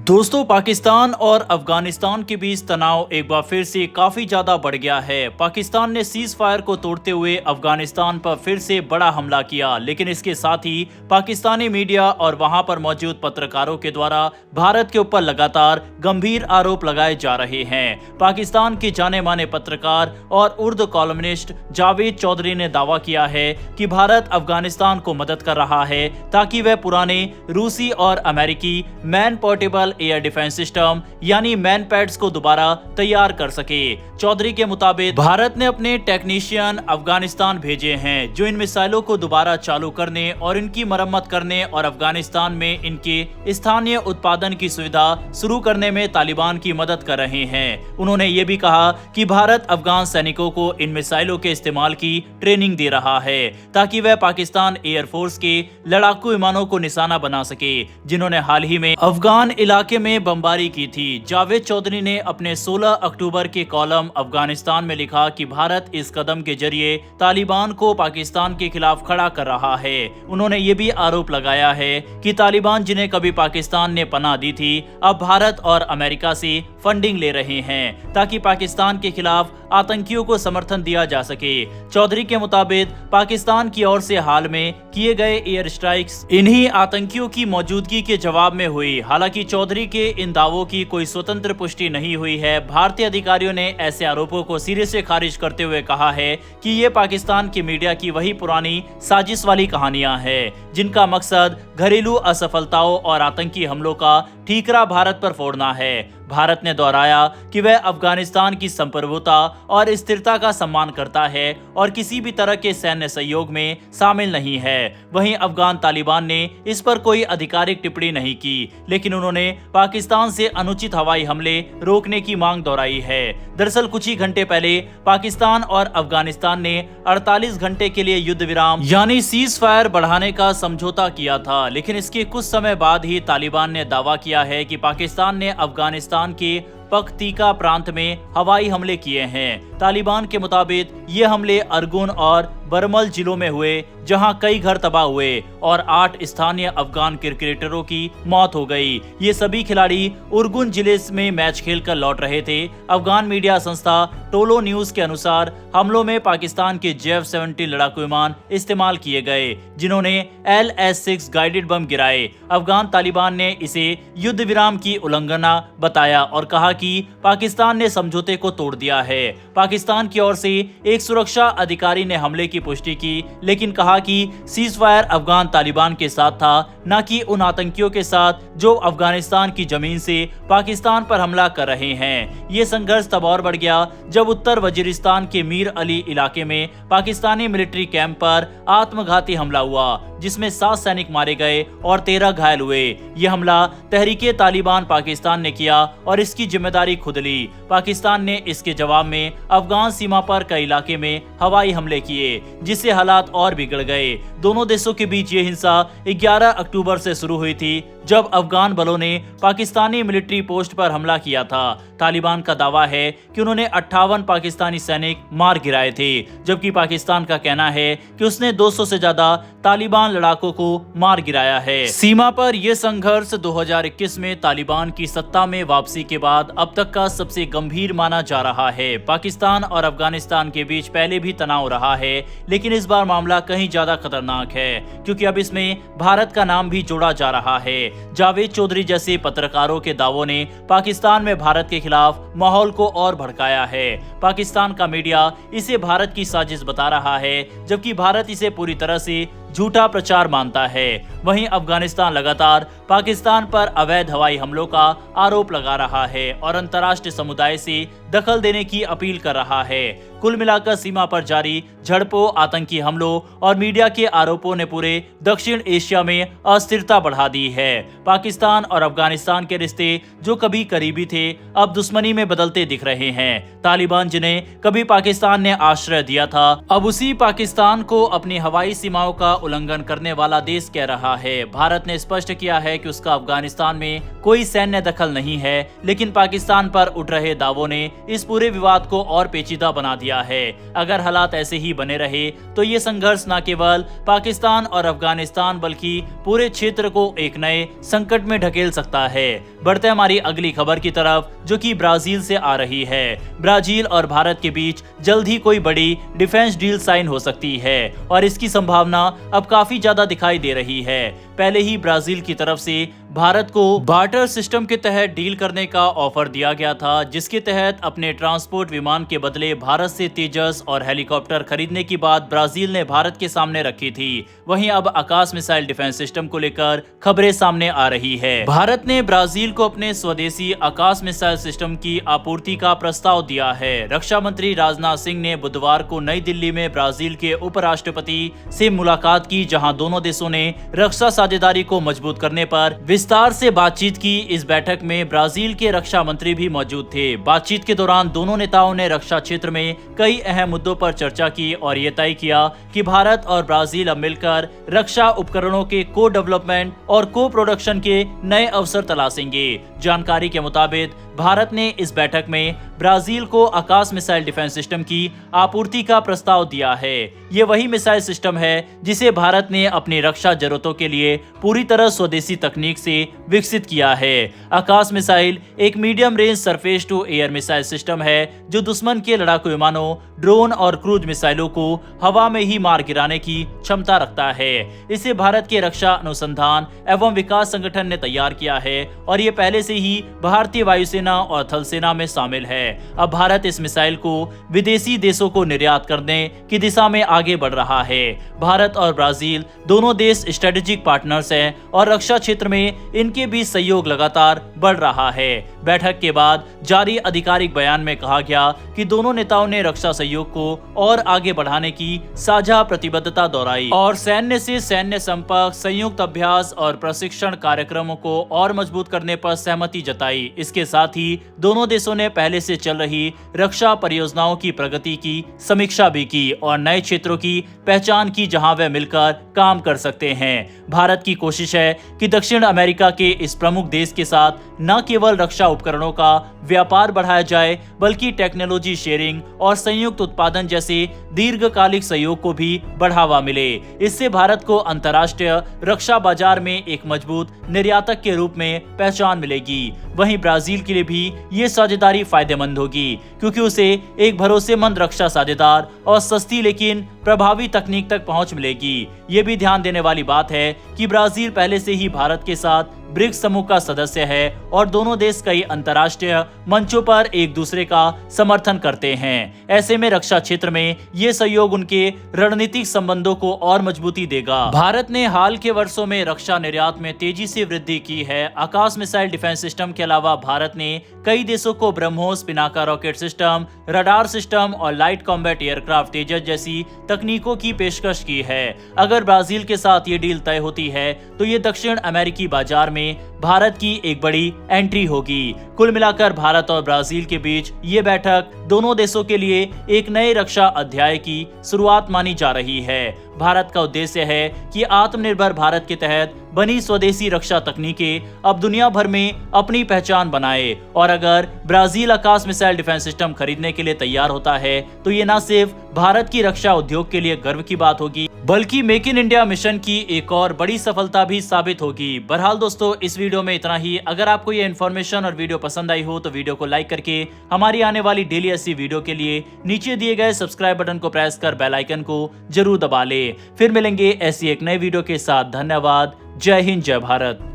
दोस्तों, पाकिस्तान और अफगानिस्तान के बीच तनाव एक बार फिर से काफी ज्यादा बढ़ गया है। पाकिस्तान ने सीज फायर को तोड़ते हुए अफगानिस्तान पर फिर से बड़ा हमला किया, लेकिन इसके साथ ही पाकिस्तानी मीडिया और वहां पर मौजूद पत्रकारों के द्वारा भारत के ऊपर लगातार गंभीर आरोप लगाए जा रहे हैं। पाकिस्तान के जाने माने पत्रकार और उर्दू कॉलमनिस्ट जावेद चौधरी ने दावा किया है कि भारत अफगानिस्तान को मदद कर रहा है ताकि वह पुराने रूसी और अमेरिकी man portable air defence system यानी मैन पैड्स को दोबारा तैयार कर सके। चौधरी के मुताबिक भारत ने अपने टेक्नीशियन अफगानिस्तान भेजे हैं जो इन मिसाइलों को दोबारा चालू करने और इनकी मरम्मत करने और अफगानिस्तान में इनके स्थानीय उत्पादन की सुविधा शुरू करने में तालिबान की मदद कर रहे हैं। उन्होंने ये भी कहा कि भारत अफगान सैनिकों को इन मिसाइलों के इस्तेमाल की ट्रेनिंग दे रहा है ताकि वह पाकिस्तान एयरफोर्स के लड़ाकू विमानों को निशाना बना सके, जिन्होंने हाल ही में अफगान इलाके में बमबारी की थी। जावेद चौधरी ने अपने 16 अक्टूबर के कॉलम अफगानिस्तान में लिखा कि भारत इस कदम के जरिए तालिबान को पाकिस्तान के खिलाफ खड़ा कर रहा है। उन्होंने ये भी आरोप लगाया है कि तालिबान जिन्हें कभी पाकिस्तान ने पनाह दी थी, अब भारत और अमेरिका से फंडिंग ले रहे हैं ताकि पाकिस्तान के खिलाफ आतंकियों को समर्थन दिया जा सके। चौधरी के मुताबिक पाकिस्तान की ओर से हाल में किए गए एयर स्ट्राइक्स इन्हीं आतंकियों की मौजूदगी के जवाब में हुई। हालांकि चौधरी के इन दावों की कोई स्वतंत्र पुष्टि नहीं हुई है। भारतीय अधिकारियों ने ऐसे आरोपों को सिरे से खारिज करते हुए कहा है कि ये पाकिस्तान की मीडिया की वही पुरानी साजिश वाली कहानियां हैं जिनका मकसद घरेलू असफलताओं और आतंकी हमलों का ठीकरा भारत पर फोड़ना है। भारत ने दोहराया कि वह अफगानिस्तान की संप्रभुता और स्थिरता का सम्मान करता है और किसी भी तरह के सैन्य सहयोग में शामिल नहीं है। वहीं अफगान तालिबान ने इस पर कोई आधिकारिक टिप्पणी नहीं की, लेकिन उन्होंने पाकिस्तान से अनुचित हवाई हमले रोकने की मांग दोहराई है। दरअसल कुछ ही घंटे पहले पाकिस्तान और अफगानिस्तान ने 48 घंटे के लिए युद्ध विराम यानी सीज फायर बढ़ाने का समझौता किया था, लेकिन इसके कुछ समय बाद ही तालिबान ने दावा किया है कि पाकिस्तान ने अफगानिस्तान के पख्तीका प्रांत में हवाई हमले किए हैं। तालिबान के मुताबिक ये हमले अरगुन और बरमल जिलों में हुए, जहां कई घर तबाह हुए और 8 स्थानीय अफगान क्रिकेटरों की मौत हो गई। ये सभी खिलाड़ी उरगुन जिले में मैच खेलकर लौट रहे थे। अफगान मीडिया संस्था टोलो न्यूज के अनुसार हमलों में पाकिस्तान के JF-70 लड़ाकू विमान इस्तेमाल किए गए, जिन्होंने LS-6 गाइडेड बम गिराए। अफगान तालिबान ने इसे युद्ध विराम की उल्लंघना बताया और कहा कि पाकिस्तान ने समझौते को तोड़ दिया है। पाकिस्तान की ओर से एक सुरक्षा अधिकारी ने हमले की पुष्टि की, लेकिन कहा कि सीज फायर अफगान तालिबान के साथ था, न कि उन आतंकियों के साथ जो अफगानिस्तान की जमीन से पाकिस्तान पर हमला कर रहे हैं। ये संघर्ष तब और बढ़ गया जब उत्तर वजीरिस्तान के मीर अली इलाके में पाकिस्तानी मिलिट्री कैंप पर आत्मघाती हमला हुआ, जिसमें 7 सैनिक मारे गए और 13 घायल हुए। यह हमला तहरीके तालिबान पाकिस्तान ने किया और इसकी जिम्मेदारी खुद ली। पाकिस्तान ने इसके जवाब में अफगान सीमा पर कई इलाके में हवाई हमले किए, जिससे हालात और बिगड़ गए। दोनों देशों के बीच ये हिंसा 11 अक्टूबर से शुरू हुई थी, जब अफगान बलों ने पाकिस्तानी मिलिट्री पोस्ट पर हमला किया था। तालिबान का दावा है कि उन्होंने 58 पाकिस्तानी सैनिक मार गिराए थे, जबकि पाकिस्तान का कहना है कि उसने 200 से ज्यादा तालिबान लड़ाकों को मार गिराया है। सीमा पर यह संघर्ष 2021 में तालिबान की सत्ता में वापसी के बाद अब तक का सबसे गंभीर माना जा रहा है। पाकिस्तान और अफगानिस्तान के बीच पहले भी तनाव रहा है, लेकिन इस बार मामला कहीं ज्यादा खतरनाक है क्योंकि अब इसमें भारत का नाम भी जोड़ा जा रहा है। जावेद चौधरी जैसे पत्रकारों के दावों ने पाकिस्तान में भारत के खिलाफ माहौल को और भड़काया है। पाकिस्तान का मीडिया इसे भारत की साजिश बता रहा है, जबकि भारत इसे पूरी तरह से झूठा प्रचार मानता है। वहीं अफगानिस्तान लगातार पाकिस्तान पर अवैध हवाई हमलों का आरोप लगा रहा है और अंतर्राष्ट्रीय समुदाय से दखल देने की अपील कर रहा है। कुल मिलाकर सीमा पर जारी झड़पों, आतंकी हमलों और मीडिया के आरोपों ने पूरे दक्षिण एशिया में अस्थिरता बढ़ा दी है। पाकिस्तान और अफगानिस्तान के रिश्ते जो कभी करीबी थे, अब दुश्मनी में बदलते दिख रहे हैं। तालिबान जिन्हें कभी पाकिस्तान ने आश्रय दिया था, अब उसी पाकिस्तान को अपनी हवाई सीमाओं का उल्लंघन करने वाला देश कह रहा है। भारत ने स्पष्ट किया है कि उसका अफगानिस्तान में कोई सैन्य दखल नहीं है, लेकिन पाकिस्तान पर उठ रहे दावों ने इस पूरे विवाद को और पेचीदा बना दिया है। अगर हालात ऐसे ही बने रहे तो ये संघर्ष न केवल पाकिस्तान और अफगानिस्तान बल्कि पूरे क्षेत्र को एक नए संकट में ढकेल सकता है। बढ़ते हमारी अगली खबर की तरफ, जो कि ब्राजील से आ रही है। ब्राजील और भारत के बीच जल्द ही कोई बड़ी डिफेंस डील साइन हो सकती है और इसकी संभावना अब काफी ज्यादा दिखाई दे रही है। पहले ही ब्राजील की तरफ से भारत को बार्टर सिस्टम के तहत डील करने का ऑफर दिया गया था, जिसके तहत अपने ट्रांसपोर्ट विमान के बदले भारत से तेजस और हेलीकॉप्टर खरीदने की बात ब्राजील ने भारत के सामने रखी थी। वहीं अब आकाश मिसाइल डिफेंस सिस्टम को लेकर खबरें सामने आ रही है। भारत ने ब्राजील को अपने स्वदेशी आकाश मिसाइल सिस्टम की आपूर्ति का प्रस्ताव दिया है। रक्षा मंत्री राजनाथ सिंह ने बुधवार को नई दिल्ली में ब्राजील के उपराष्ट्रपति से मुलाकात की, जहां दोनों देशों ने रक्षा साझेदारी को मजबूत करने पर विस्तार से बातचीत की। इस बैठक में ब्राजील के रक्षा मंत्री भी मौजूद थे। बातचीत के दौरान दोनों नेताओं ने रक्षा क्षेत्र में कई अहम मुद्दों पर चर्चा की और ये तय किया कि भारत और ब्राजील अब मिलकर रक्षा उपकरणों के को डेवलपमेंट और को प्रोडक्शन के नए अवसर तलाशेंगे। जानकारी के मुताबिक भारत ने इस बैठक में ब्राजील को आकाश मिसाइल डिफेंस सिस्टम की आपूर्ति का प्रस्ताव दिया है। ये वही मिसाइल सिस्टम है जिसे भारत ने अपनी रक्षा जरूरतों के लिए पूरी तरह स्वदेशी तकनीक से विकसित किया है। आकाश मिसाइल एक medium range surface to air missile system है जो दुश्मन के लड़ाकू विमानों, ड्रोन और क्रूज मिसाइलों को हवा में ही मार गिराने की क्षमता रखता है। इसे भारत के रक्षा अनुसंधान एवं विकास संगठन ने तैयार किया है और ये पहले से ही भारतीय वायुसेना और थल सेना में शामिल है। अब भारत इस मिसाइल को विदेशी देशों को निर्यात करने की दिशा में आगे बढ़ रहा है। भारत और ब्राजील दोनों देश स्ट्रेटेजिक पार्टनर्स हैं और रक्षा क्षेत्र में इनके बीच सहयोग लगातार बढ़ रहा है। बैठक के बाद जारी आधिकारिक बयान में कहा गया कि दोनों नेताओं ने रक्षा सहयोग को और आगे बढ़ाने की साझा प्रतिबद्धता दोहराई और सैन्य से सैन्य संपर्क, संयुक्त अभ्यास और प्रशिक्षण कार्यक्रमों को और मजबूत करने पर सहमति जताई। इसके साथ ही दोनों देशों ने पहले से चल रही रक्षा परियोजनाओं की प्रगति की समीक्षा भी की और नए क्षेत्रों की पहचान की जहां वे मिलकर काम कर सकते हैं। भारत की कोशिश है कि दक्षिण अमेरिका के इस प्रमुख देश के साथ न केवल रक्षा उपकरणों का व्यापार बढ़ाया जाए बल्कि टेक्नोलॉजी शेयरिंग और संयुक्त उत्पादन जैसे दीर्घकालिक सहयोग को भी बढ़ावा मिले। इससे भारत को अंतर्राष्ट्रीय रक्षा बाजार में एक मजबूत निर्यातक के रूप में पहचान मिलेगी। वहीं ब्राजील के लिए भी ये साझेदारी फायदेमंद होगी क्योंकि उसे एक भरोसेमंद रक्षा साझेदार और सस्ती लेकिन प्रभावी तकनीक तक पहुंच मिलेगी। ये भी ध्यान देने वाली बात है कि ब्राजील पहले से ही भारत के साथ ब्रिक्स समूह का सदस्य है और दोनों देश कई अंतर्राष्ट्रीय मंचों पर एक दूसरे का समर्थन करते हैं। ऐसे में रक्षा क्षेत्र में ये सहयोग उनके रणनीतिक संबंधों को और मजबूती देगा। भारत ने हाल के वर्षों में रक्षा निर्यात में तेजी से वृद्धि की है। आकाश मिसाइल डिफेंस सिस्टम के अलावा भारत ने कई देशों को BrahMos, Pinaka rocket system, radar system और लाइट कॉम्बैट एयरक्राफ्ट तेजस जैसी तकनीकों की पेशकश की है। अगर ब्राजील के साथ ये डील तय होती है तो ये दक्षिण अमेरिकी बाजार में भारत की एक बड़ी एंट्री होगी। कुल मिलाकर भारत और ब्राजील के बीच ये बैठक दोनों देशों के लिए एक नए रक्षा अध्याय की शुरुआत मानी जा रही है। भारत का उद्देश्य है कि आत्मनिर्भर भारत के तहत बनी स्वदेशी रक्षा तकनीकें अब दुनिया भर में अपनी पहचान बनाए और अगर ब्राजील आकाश मिसाइल डिफेंस सिस्टम खरीदने के लिए तैयार होता है तो ये न सिर्फ भारत की रक्षा उद्योग के लिए गर्व की बात होगी बल्कि मेक इन इंडिया मिशन की एक और बड़ी सफलता भी साबित होगी। बहरहाल दोस्तों, इस वीडियो में इतना ही। अगर आपको ये इन्फॉर्मेशन और वीडियो पसंद आई हो तो वीडियो को लाइक करके हमारी आने वाली डेली ऐसी वीडियो के लिए नीचे दिए गए सब्सक्राइब बटन को प्रेस कर बेल आइकन को जरूर दबा ले। फिर मिलेंगे ऐसी एक नई वीडियो के साथ। धन्यवाद। जय हिंद, जय भारत।